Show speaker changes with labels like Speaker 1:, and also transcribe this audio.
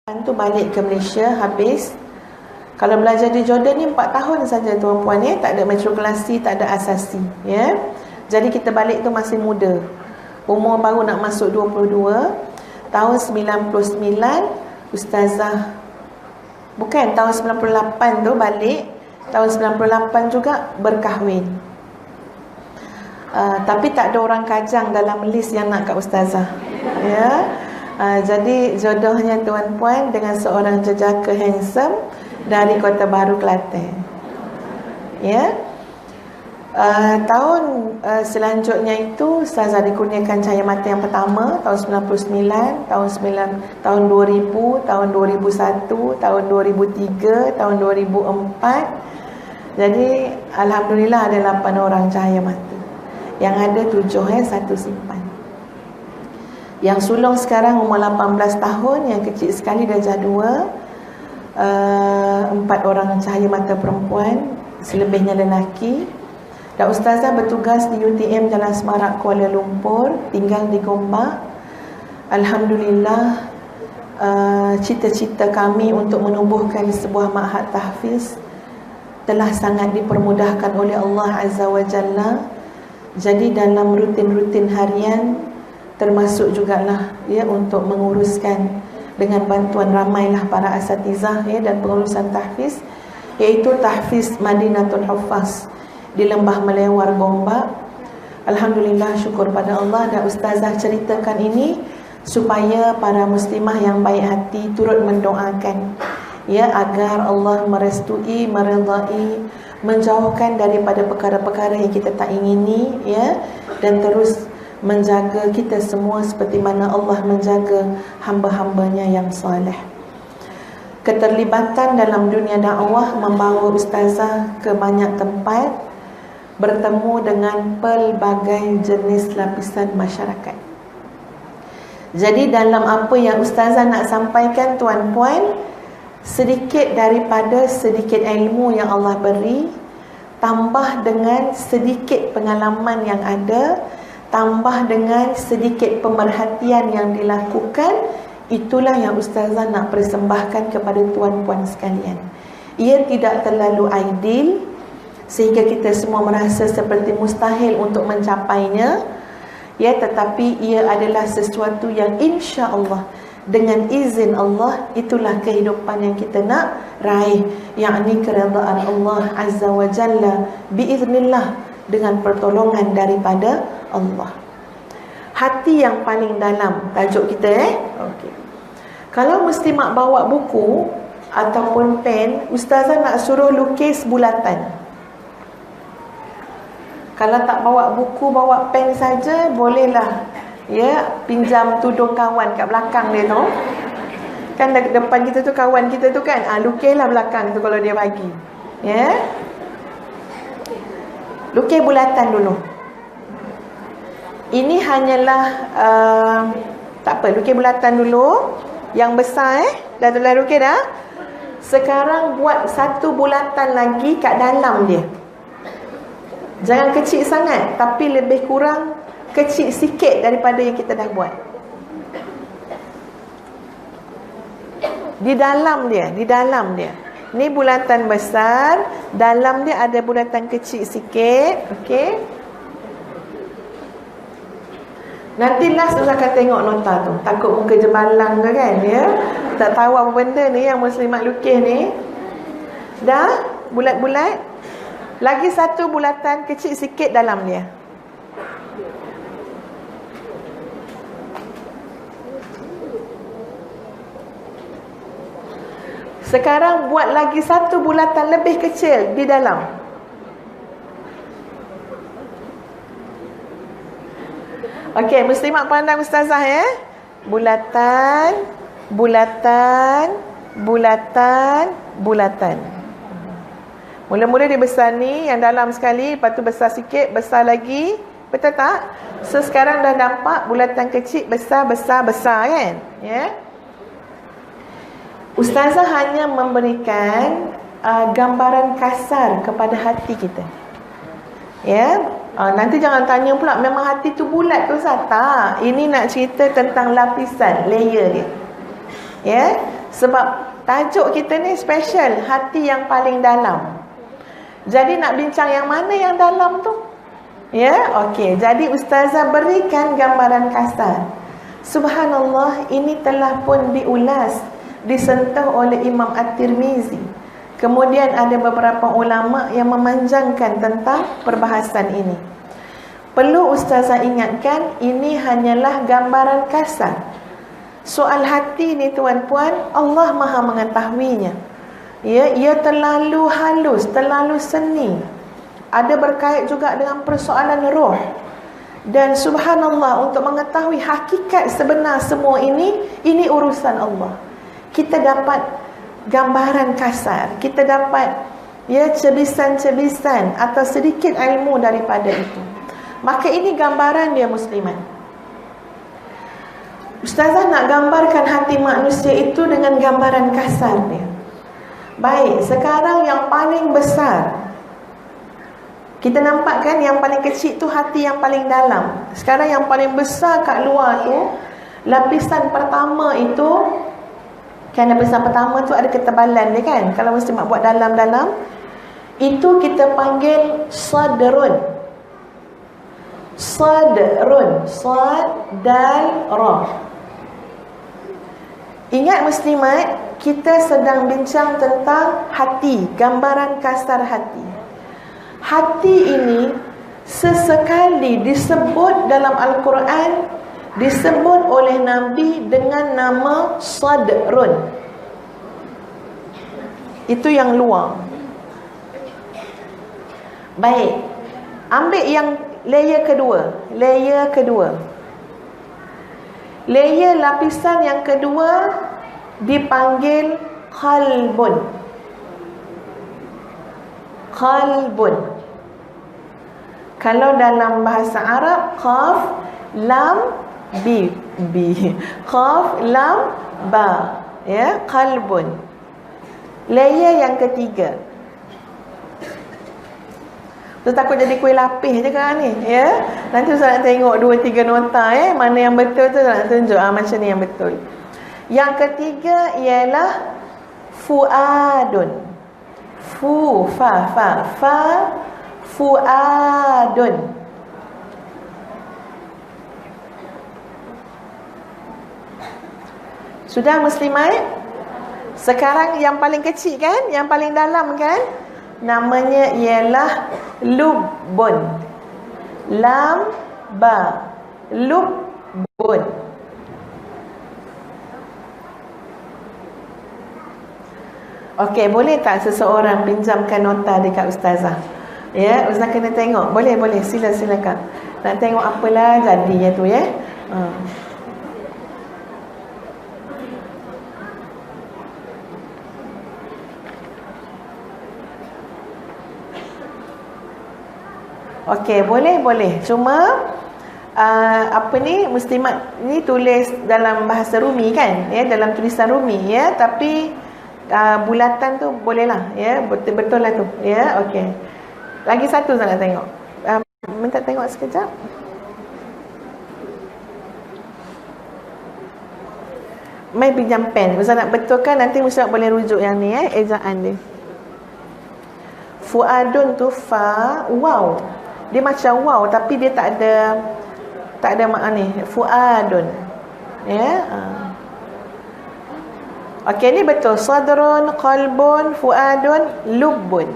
Speaker 1: tu balik ke Malaysia habis. Kalau belajar di Jordan ni 4 tahun saja tuan-puan ya, tak ada matrikulasi, tak ada asasi ya. Jadi kita balik tu masih muda. Umur baru nak masuk 22. Tahun 99 ustazah, bukan, tahun 98 tu balik. Tahun 98 juga berkahwin. Tapi tak ada orang Kajang dalam list yang nak kat ustazah ya. Jadi jodohnya tuan-puan dengan seorang jejaka handsome dari Kota Baru, Kelantan ya. Tahun selanjutnya itu ustazah dikurniakan cahaya mata yang pertama tahun 99, tahun 2000, tahun 2001, tahun 2003, tahun 2004. Jadi alhamdulillah ada 8 orang cahaya mata. Yang ada 7 satu simpan. Yang sulung sekarang umur 18 tahun, yang kecil sekali darjah 2. 4 orang cahaya mata perempuan, selebihnya lelaki. Dan ustazah bertugas di UTM Jalan Semarak, Kuala Lumpur, tinggal di Gombak. Alhamdulillah, cita-cita kami untuk menubuhkan sebuah ma'had tahfiz telah sangat dipermudahkan oleh Allah Azza wa Jalla. Jadi dalam rutin-rutin harian, termasuk jugalah ya untuk menguruskan dengan bantuan ramailah para asatizah ya dan pengurusan tahfiz, iaitu tahfiz Madinatul Huffaz di Lembah Melewar, Gombak. Alhamdulillah, syukur pada Allah. Dan ustazah ceritakan ini supaya para muslimah yang baik hati turut mendoakan ya, agar Allah merestui, meredai, menjauhkan daripada perkara-perkara yang kita tak ingini ya, dan terus menjaga kita semua seperti mana Allah menjaga hamba-hambanya yang soleh. Keterlibatan dalam dunia dakwah membawa ustazah ke banyak tempat, bertemu dengan pelbagai jenis lapisan masyarakat. Jadi dalam apa yang ustazah nak sampaikan tuan-puan, sedikit daripada sedikit ilmu yang Allah beri, tambah dengan sedikit pengalaman yang ada, tambah dengan sedikit pemerhatian yang dilakukan, itulah yang ustazah nak persembahkan kepada tuan-puan sekalian. Ia tidak terlalu ideal sehingga kita semua merasa seperti mustahil untuk mencapainya ya, tetapi ia adalah sesuatu yang insya-Allah dengan izin Allah itulah kehidupan yang kita nak raih, yakni keredaan Allah Azza wa Jalla biiznillah, dengan pertolongan daripada Allah. Hati yang paling dalam tajuk kita okey. Kalau muslimat bawa buku ataupun pen, ustazah nak suruh lukis bulatan. Kalau tak bawa buku, bawa pen saja bolehlah ya, pinjam tudung kawan kat belakang dia tu. Kan depan kita tu kawan kita tu kan, lukislah belakang tu kalau dia bagi ya. Lukis bulatan dulu. Ini hanyalah tak apa, lukis bulatan dulu. Yang besar dah lukis dah. Sekarang buat satu bulatan lagi kat dalam dia. Jangan kecil sangat, tapi lebih kurang kecil sikit daripada yang kita dah buat. Di dalam dia. Ni bulatan besar, dalam dia ada bulatan kecil sikit. Okey. Nanti last saya akan tengok nota tu. Takut muka jebalang ke kan ya. Tak tahu apa benda ni yang muslimat lukis ni. Dah bulat-bulat. Lagi satu bulatan kecil sikit dalam dia. Sekarang buat lagi satu bulatan lebih kecil di dalam. Okey, muslimat pandang ustazah ya. Bulatan, bulatan, bulatan, bulatan. Mula-mula dia besar ni, yang dalam sekali, lepas tu besar sikit, besar lagi. Betul tak? So sekarang dah nampak bulatan kecil, besar, besar, besar kan? Ya. Ustazah hanya memberikan gambaran kasar kepada hati kita. Ya, nanti jangan tanya pula memang hati tu bulat ke Ustaz? Tak, ini nak cerita tentang lapisan, layer dia. Ya, Sebab tajuk kita ni special, hati yang paling dalam. Jadi nak bincang yang mana yang dalam tu? Ya, okey. Jadi ustazah berikan gambaran kasar. Subhanallah, ini telah pun diulas, disentuh oleh Imam At-Tirmizi. Kemudian ada beberapa ulama yang memanjangkan tentang perbahasan ini. Perlu ustazah ingatkan, ini hanyalah gambaran kasar. Soal hati ni tuan-puan, Allah Maha mengetahuinya. Ya, ia terlalu halus, terlalu seni. Ada berkait juga dengan persoalan roh. Dan subhanallah, untuk mengetahui hakikat sebenar semua ini urusan Allah. Kita dapat gambaran kasar, kita dapat cebisan-cebisan atau sedikit ilmu daripada itu. Maka ini gambaran dia muslimat. Ustazah nak gambarkan hati manusia itu dengan gambaran kasar dia. Baik, sekarang yang paling besar, kita nampak kan yang paling kecil tu hati yang paling dalam. Sekarang yang paling besar kat luar tu, lapisan pertama itu, kan lapisan pertama tu ada ketebalan dia kan. Kalau mesti nak buat dalam-dalam, itu kita panggil sadrun. Sadrun, sad, dal, ra. Ingat muslimat, kita sedang bincang tentang hati, gambaran kasar hati. Hati ini sesekali disebut dalam Al-Quran, disebut oleh Nabi dengan nama sadrun. Itu yang luar. Baik, ambil yang layer kedua. Layer kedua, layer lapisan yang kedua dipanggil qalbun. Qalbun. Kalau dalam bahasa Arab, qaf, lam, bi. Qaf, lam, ba. Ya, qalbun. Layer yang ketiga. Tu takut jadi kuih lapis je kan ni, ya. Nanti Ustaz nak tengok 2-3 nota mana yang betul tu nak tunjuk macam ni yang betul. Yang ketiga ialah fuadun. Fa fuadun. Sudah muslimat? Sekarang yang paling kecil kan, yang paling dalam kan, namanya ialah lubbun. Lam, ba. Lubbun. Okey, boleh tak seseorang pinjamkan nota dekat ustazah? Ya, ustazah kena tengok. Boleh, silakan. Nak tengok apalah jadinya tu ya. Okey, boleh. Cuma muslimat ni tulis dalam bahasa Rumi kan, ya, dalam tulisan Rumi ya, tapi bulatan tu bolehlah ya, betul lah tu ya. Okey. Lagi satu saya nak tengok. Minta tengok sekejap. Mai pinjam pen. Ustaz nak betulkan, nanti Ustaz boleh rujuk yang ni ejaan dia. Fuadun tu fa, wow. Dia macam wow tapi dia tak ada makna ni. Fuadun. Ya. Okey, ni betul. Sadrun, qalbun, fuadun, lubbun.